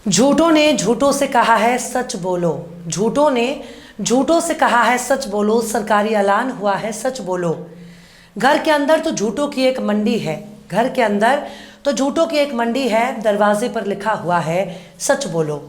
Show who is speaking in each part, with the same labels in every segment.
Speaker 1: झूठों ने झूठों से कहा है सच बोलो। झूठों ने झूठों से कहा है सच बोलो। सरकारी ऐलान हुआ है सच बोलो। घर के अंदर तो झूठों की एक मंडी है। घर के अंदर तो झूठों की एक मंडी है। दरवाजे पर लिखा हुआ है सच बोलो।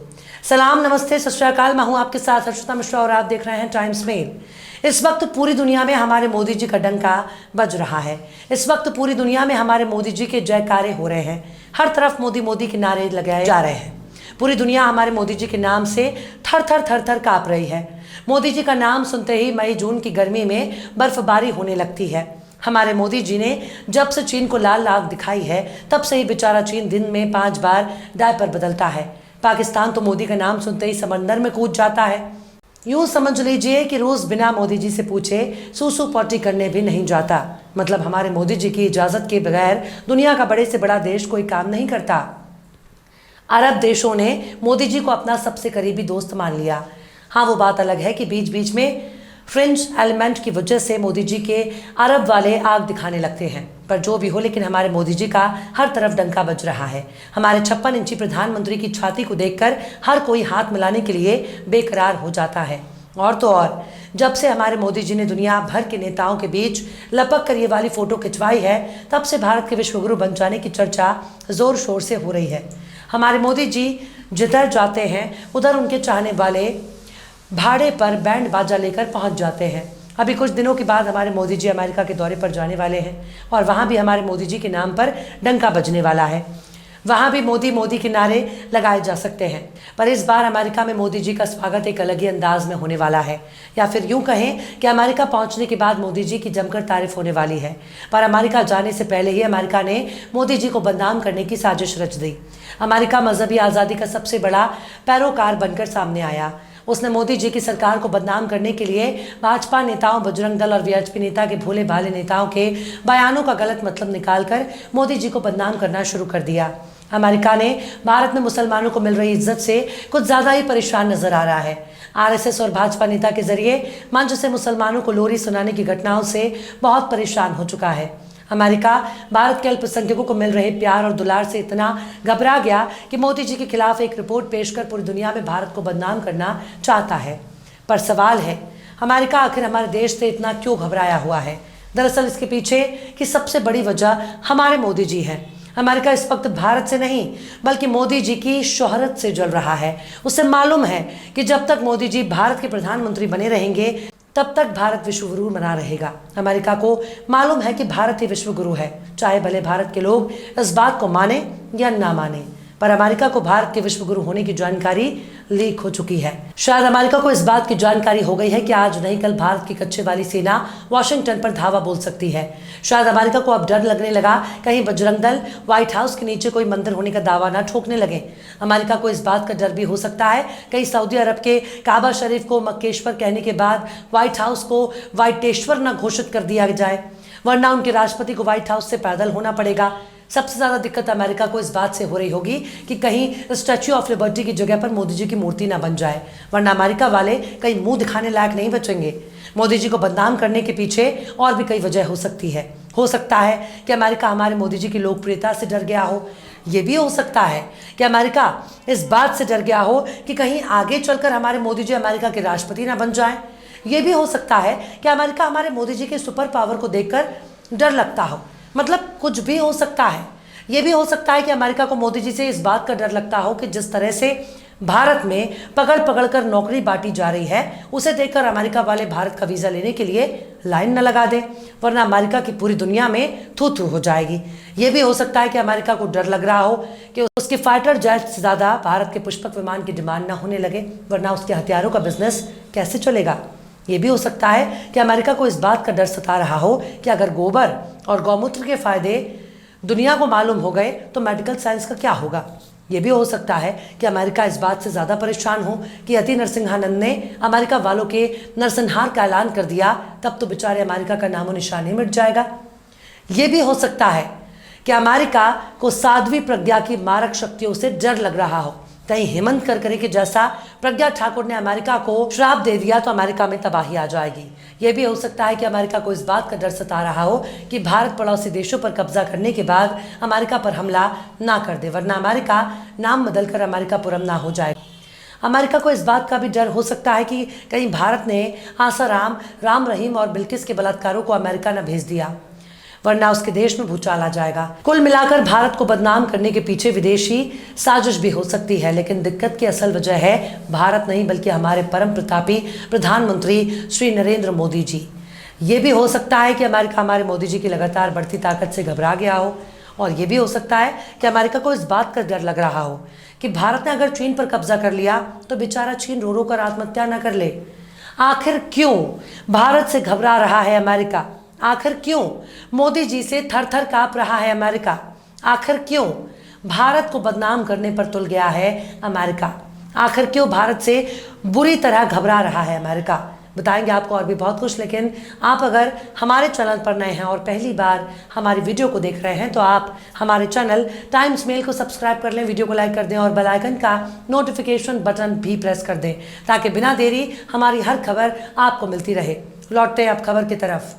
Speaker 1: सलाम, नमस्ते, सत श्री अकाल। मैं हूं आपके साथ हर्षिता मिश्रा और आप देख रहे हैं टाइम्स मेल। इस वक्त पूरी दुनिया में हमारे मोदी जी का डंका बज रहा है। इस वक्त पूरी दुनिया में हमारे मोदी जी के जयकारे हो रहे हैं। हर तरफ मोदी मोदी के नारे लगाए जा रहे हैं। पूरी दुनिया हमारे मोदी जी के नाम से थर थर थर थर काँप रही है। मोदी जी का नाम सुनते ही मई जून की गर्मी में बर्फबारी होने लगती है। हमारे मोदी जी ने जब से चीन को लाल आग दिखाई है तब से ही बेचारा चीन दिन में 5 बार डायपर बदलता है। पाकिस्तान तो मोदी का नाम सुनते ही समंदर में कूद जाता है। यूं समझ लीजिए कि रोज बिना मोदी जी से पूछे सूसू पॉटी करने भी नहीं जाता। मतलब हमारे मोदी जी की इजाजत के बगैर दुनिया का बड़े से बड़ा देश कोई काम नहीं करता। अरब देशों ने मोदी जी को अपना सबसे करीबी दोस्त मान लिया। हाँ, वो बात अलग है कि बीच बीच में फ्रिंज एलिमेंट की वजह से मोदी जी के अरब वाले आग दिखाने लगते हैं। पर जो भी हो, लेकिन हमारे मोदी जी का हर तरफ डंका बज रहा है। हमारे 56 इंची प्रधानमंत्री की छाती को देखकर हर कोई हाथ मिलाने के लिए बेकरार हो जाता है। और तो और, जब से हमारे मोदी जी ने दुनिया भर के नेताओं के बीच लपक कर ये वाली फोटो खिंचवाई है, तब से भारत के विश्वगुरु बन जाने की चर्चा जोर शोर से हो रही है। हमारे मोदी जी जिधर जाते हैं उधर उनके चाहने वाले भाड़े पर बैंड बाजा लेकर पहुंच जाते हैं। अभी कुछ दिनों के बाद हमारे मोदी जी अमेरिका के दौरे पर जाने वाले हैं और वहां भी हमारे मोदी जी के नाम पर डंका बजने वाला है। वहां भी मोदी मोदी के नारे लगाए जा सकते हैं। पर इस बार अमेरिका में मोदी जी का स्वागत एक अलग ही अंदाज में होने वाला है। या फिर यूं कहें कि अमेरिका पहुंचने के बाद मोदी जी की जमकर तारीफ होने वाली है। पर अमेरिका जाने से पहले ही अमेरिका ने मोदी जी को बदनाम करने की साजिश रच दी। अमेरिका मजहबी आज़ादी का सबसे बड़ा पैरोकार बनकर सामने आया। उसने मोदी जी की सरकार को बदनाम करने के लिए भाजपा नेताओं, बजरंग दल और वीएचपी नेता के भोले भाले नेताओं के बयानों का गलत मतलब निकालकर मोदी जी को बदनाम करना शुरू कर दिया। अमेरिका ने भारत में मुसलमानों को मिल रही इज्जत से कुछ ज़्यादा ही परेशान नजर आ रहा है। आरएसएस और भाजपा नेता के जरिए मंच से मुसलमानों को लोरी सुनाने की घटनाओं से बहुत परेशान हो चुका है। अमेरिका भारत के अल्पसंख्यकों को मिल रहे प्यार और दुलार से इतना घबरा गया कि मोदी जी के खिलाफ एक रिपोर्ट पेश कर पूरी दुनिया में भारत को बदनाम करना चाहता है। पर सवाल है, अमेरिका आखिर हमारे देश से इतना क्यों घबराया हुआ है? दरअसल इसके पीछे की सबसे बड़ी वजह हमारे मोदी जी हैं। अमेरिका इस वक्त भारत से नहीं बल्कि मोदी जी की शोहरत से जल रहा है। उसे मालूम है कि जब तक मोदी जी भारत के प्रधानमंत्री बने रहेंगे तब तक भारत विश्वगुरु बना रहेगा। अमेरिका को मालूम है कि भारत ही विश्वगुरु है, चाहे भले भारत के लोग इस बात को माने या ना माने। पर अमेरिका को भारत के विश्वगुरु होने की जानकारी लीक हो चुकी है। शायद अमेरिका को इस बात की जानकारी हो गई है कि आज नहीं कल भारत की कच्चे वाली सेना वॉशिंगटन पर धावा बोल सकती है। शायद अमेरिका को अब डर लगने लगा कहीं बजरंग दल व्हाइट हाउस के नीचे कोई मंदिर होने का दावा ना ठोकने लगे। अमेरिका को इस बात का डर भी हो सकता है कहीं सऊदी अरब के काबा शरीफ को मक्केश्वर कहने के बाद व्हाइट हाउस को व्हाइटेश्वर न घोषित कर दिया जाए, वरना उनके राष्ट्रपति को व्हाइट हाउस से पैदल होना पड़ेगा। सबसे ज़्यादा दिक्कत अमेरिका को इस बात से हो रही होगी कि कहीं स्टैच्यू ऑफ लिबर्टी की जगह पर मोदी जी की मूर्ति ना बन जाए, वरना अमेरिका वाले कहीं मुंह दिखाने लायक नहीं बचेंगे। मोदी जी को बदनाम करने के पीछे और भी कई वजह हो सकती है। हो सकता है कि अमेरिका हमारे मोदी जी की लोकप्रियता से डर गया हो। ये भी हो सकता है कि अमेरिका इस बात से डर गया हो कि कहीं आगे चलकर हमारे मोदी जी अमेरिका के राष्ट्रपति ना बन जाए। ये भी हो सकता है कि अमेरिका हमारे मोदी जी के सुपर पावर को देखकर डर लगता हो। मतलब कुछ भी हो सकता है। ये भी हो सकता है कि अमेरिका को मोदी जी से इस बात का डर लगता हो कि जिस तरह से भारत में पकड़ पकड़ कर नौकरी बांटी जा रही है, उसे देखकर अमेरिका वाले भारत का वीज़ा लेने के लिए लाइन न लगा दें, वरना अमेरिका की पूरी दुनिया में थू थू हो जाएगी। ये भी हो सकता है कि अमेरिका को डर लग रहा हो कि उसके फाइटर जेट से ज़्यादा भारत के पुष्पक विमान की डिमांड ना होने लगे, वरना उसके हथियारों का बिजनेस कैसे चलेगा। ये भी हो सकता है कि अमेरिका को इस बात का डर सता रहा हो कि अगर गोबर और गौमूत्र के फायदे दुनिया को मालूम हो गए तो मेडिकल साइंस का क्या होगा। ये भी हो सकता है कि अमेरिका इस बात से ज़्यादा परेशान हो कि यदि नरसिंहानंद ने अमेरिका वालों के नरसंहार का ऐलान कर दिया तब तो बेचारे अमेरिका का नामो निशान ही मिट जाएगा। ये भी हो सकता है कि अमेरिका को साध्वी प्रज्ञा की मारक शक्तियों से डर लग रहा हो। कहीं हेमंत करकरे के जैसा प्रज्ञा ठाकुर ने अमेरिका को श्राप दे दिया तो अमेरिका में तबाही आ जाएगी। यह भी हो सकता है कि अमेरिका को इस बात का डर सता रहा हो कि भारत पड़ोसी देशों पर कब्जा करने के बाद अमेरिका पर हमला ना कर दे, वरना अमेरिका नाम बदलकर अमेरिकापुरम ना हो जाए। अमेरिका को इस बात का भी डर हो सकता है कि कहीं भारत ने आसाराम, राम रहीम और बिल्किस के बलात्कारों को अमेरिका न भेज दिया, वरना उसके देश में भूचाल आ जाएगा। कुल मिलाकर भारत को बदनाम करने के पीछे विदेशी साजिश भी हो सकती है, लेकिन दिक्कत की असल वजह है भारत नहीं बल्कि हमारे परम प्रतापी प्रधानमंत्री श्री नरेंद्र मोदी जी। ये भी हो सकता है कि अमेरिका हमारे मोदी जी की लगातार बढ़ती ताकत से घबरा गया हो, और ये भी हो सकता है कि अमेरिका को इस बात का डर लग रहा हो कि भारत ने अगर चीन पर कब्जा कर लिया तो बेचारा चीन रो रो कर आत्महत्या न कर ले। आखिर क्यों भारत से घबरा रहा है अमेरिका? आखिर क्यों मोदी जी से थर थर कांप रहा है अमेरिका? आखिर क्यों भारत को बदनाम करने पर तुल गया है अमेरिका? आखिर क्यों भारत से बुरी तरह घबरा रहा है अमेरिका? बताएंगे आपको और भी बहुत कुछ, लेकिन आप अगर हमारे चैनल पर नए हैं और पहली बार हमारी वीडियो को देख रहे हैं तो आप हमारे चैनल टाइम्स मेल को सब्सक्राइब कर लें, वीडियो को लाइक कर दें और बेल आइकन का नोटिफिकेशन बटन भी प्रेस कर दें ताकि बिना देरी हमारी हर खबर आपको मिलती रहे। लौटते हैं अब खबर की तरफ।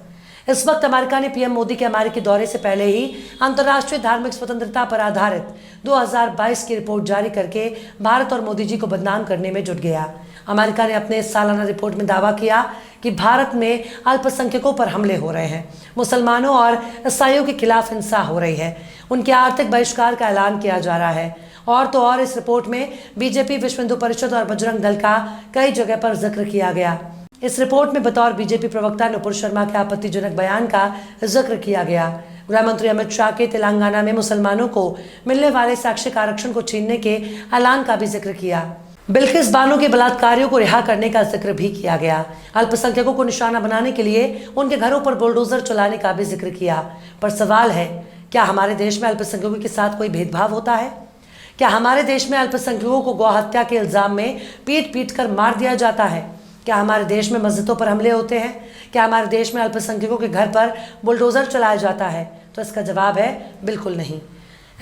Speaker 1: इस वक्त अमेरिका ने पीएम मोदी के अमेरिकी दौरे से पहले ही अंतर्राष्ट्रीय धार्मिक स्वतंत्रता पर आधारित 2022 की रिपोर्ट जारी करके भारत और मोदी जी को बदनाम करने में जुट गया। अमेरिका ने अपने सालाना रिपोर्ट में दावा किया कि भारत में अल्पसंख्यकों पर हमले हो रहे हैं, मुसलमानों और ईसाइयों के खिलाफ हिंसा हो रही है, उनके आर्थिक बहिष्कार का ऐलान किया जा रहा है। और तो और इस रिपोर्ट में बीजेपी, विश्व हिंदू परिषद और बजरंग दल का कई जगह पर जिक्र किया गया। इस रिपोर्ट में बतौर बीजेपी प्रवक्ता नुपुर शर्मा के आपत्तिजनक बयान का जिक्र किया गया। गृह मंत्री अमित शाह के तेलंगाना में मुसलमानों को मिलने वाले शैक्षिक आरक्षण को छीनने के ऐलान का भी जिक्र किया। बिल्किस बानो के बलात्कारियों को रिहा करने का जिक्र भी किया गया। अल्पसंख्यकों को निशाना बनाने के लिए उनके घरों पर बुलडोजर चलाने का भी जिक्र किया। पर सवाल है, क्या हमारे देश में अल्पसंख्यकों के साथ कोई भेदभाव होता है? क्या हमारे देश में अल्पसंख्यकों को गौ हत्या के इल्जाम में पीट पीट कर मार दिया जाता है? क्या हमारे देश में मस्जिदों पर हमले होते हैं? क्या हमारे देश में अल्पसंख्यकों के घर पर बुलडोजर चलाया जाता है? तो इसका जवाब है बिल्कुल नहीं।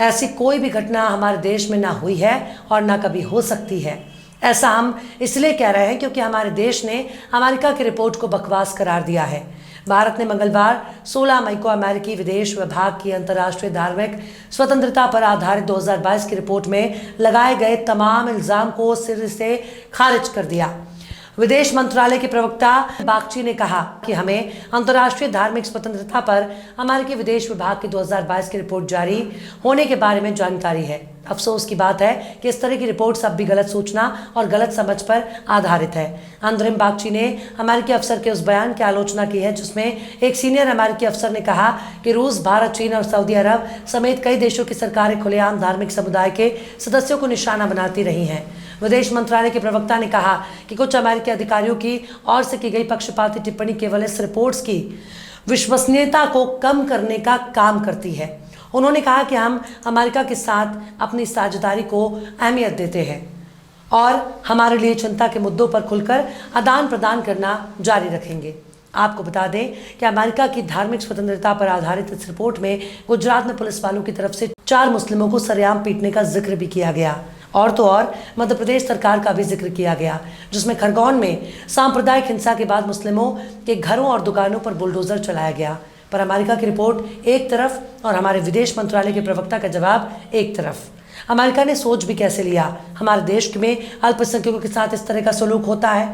Speaker 1: ऐसी कोई भी घटना हमारे देश में ना हुई है और ना कभी हो सकती है। ऐसा हम इसलिए कह रहे हैं क्योंकि हमारे देश ने अमेरिका की रिपोर्ट को बकवास करार दिया है। भारत ने मंगलवार 16 मई को अमेरिकी विदेश विभाग की अंतर्राष्ट्रीय धार्मिक स्वतंत्रता पर आधारित 2022 की रिपोर्ट में लगाए गए तमाम इल्जाम को सिरे से खारिज कर दिया। विदेश मंत्रालय के प्रवक्ता बागची ने कहा कि हमें अंतर्राष्ट्रीय धार्मिक स्वतंत्रता पर अमेरिकी विदेश विभाग की 2022 की रिपोर्ट जारी होने के बारे में जानकारी है। अफसोस की बात है कि इस तरह की रिपोर्ट अब भी गलत सूचना और गलत समझ पर आधारित है। अंतरिम बागची ने अमेरिकी अफसर के उस बयान की आलोचना की है जिसमें एक सीनियर अमेरिकी अफसर ने कहा कि रूस, भारत, चीन और सऊदी अरब समेत कई देशों की सरकारें खुलेआम धार्मिक समुदाय के सदस्यों को निशाना बनाती रही हैं। विदेश मंत्रालय के प्रवक्ता ने कहा कि कुछ अमेरिकी अधिकारियों की ओर से की गई पक्षपाती टिप्पणी केवल इस रिपोर्ट्स की विश्वसनीयता को कम करने का काम करती है। उन्होंने कहा कि हम अमेरिका के साथ अपनी साझेदारी को अहमियत देते हैं और हमारे लिए चिंता के मुद्दों पर खुलकर आदान प्रदान करना जारी रखेंगे। आपको बता दें कि अमेरिका की धार्मिक स्वतंत्रता पर आधारित इस रिपोर्ट में गुजरात में पुलिस वालों की तरफ से 4 मुस्लिमों को सरेआम पीटने का जिक्र भी किया गया। और तो और मध्य प्रदेश सरकार का भी जिक्र किया गया जिसमें खरगोन में सांप्रदायिक हिंसा के बाद मुस्लिमों के घरों और दुकानों पर बुलडोजर चलाया गया। पर अमेरिका की रिपोर्ट एक तरफ और हमारे विदेश मंत्रालय के प्रवक्ता का जवाब एक तरफ। अमेरिका ने सोच भी कैसे लिया? हमारे देश में अल्पसंख्यकों के साथ इस तरह का सलूक होता है?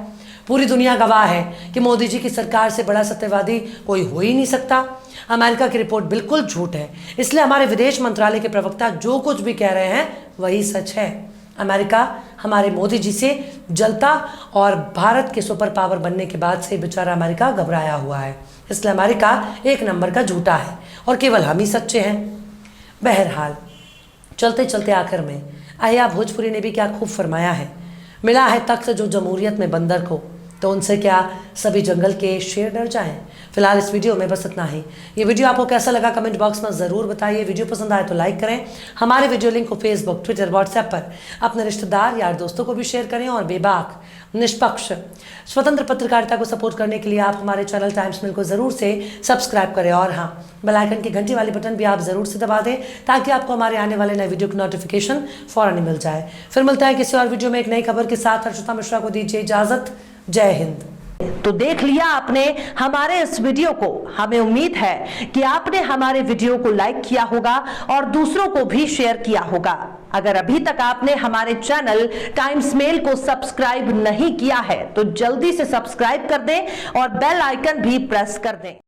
Speaker 1: पूरी दुनिया गवाह है कि मोदी जी की सरकार से बड़ा सत्यवादी कोई हो ही नहीं सकता। अमेरिका की रिपोर्ट बिल्कुल झूठ है, इसलिए हमारे विदेश मंत्रालय के प्रवक्ता जो कुछ भी कह रहे हैं वही सच है। अमेरिका हमारे मोदी जी से जलता और भारत के सुपर पावर बनने के बाद से बेचारा अमेरिका घबराया हुआ है, इसलिए अमेरिका एक नंबर का झूठा है और केवल हम ही सच्चे हैं। बहरहाल चलते चलते आखिर में अहिया भोजपुरी ने भी क्या खूब फरमाया है, मिला है तख्त जो जमहूरियत में बंदर को, तो उनसे क्या सभी जंगल के शेर डर जाएं? फिलहाल इस वीडियो में बस इतना ही। ये वीडियो आपको कैसा लगा कमेंट बॉक्स में ज़रूर बताइए। वीडियो पसंद आए तो लाइक करें। हमारे वीडियो लिंक को फेसबुक, ट्विटर, व्हाट्सएप पर अपने रिश्तेदार, यार, दोस्तों को भी शेयर करें। और बेबाक, निष्पक्ष, स्वतंत्र पत्रकारिता को सपोर्ट करने के लिए आप हमारे चैनल टाइम्स मेल को ज़रूर से सब्सक्राइब करें। और हाँ, बेल आइकन की घंटी वाली बटन भी आप ज़रूर से दबा दें ताकि आपको हमारे आने वाले नए वीडियो की नोटिफिकेशन फौरन मिल जाए। फिर मिलते हैं किसी और वीडियो में एक नई खबर के साथ। हर्षिता मिश्रा को दीजिए इजाज़त। जय हिंद।
Speaker 2: तो देख लिया आपने हमारे इस वीडियो को। हमें उम्मीद है कि आपने हमारे वीडियो को लाइक किया होगा और दूसरों को भी शेयर किया होगा। अगर अभी तक आपने हमारे चैनल टाइम्स मेल को सब्सक्राइब नहीं किया है तो जल्दी से सब्सक्राइब कर दें और बेल आइकन भी प्रेस कर दें।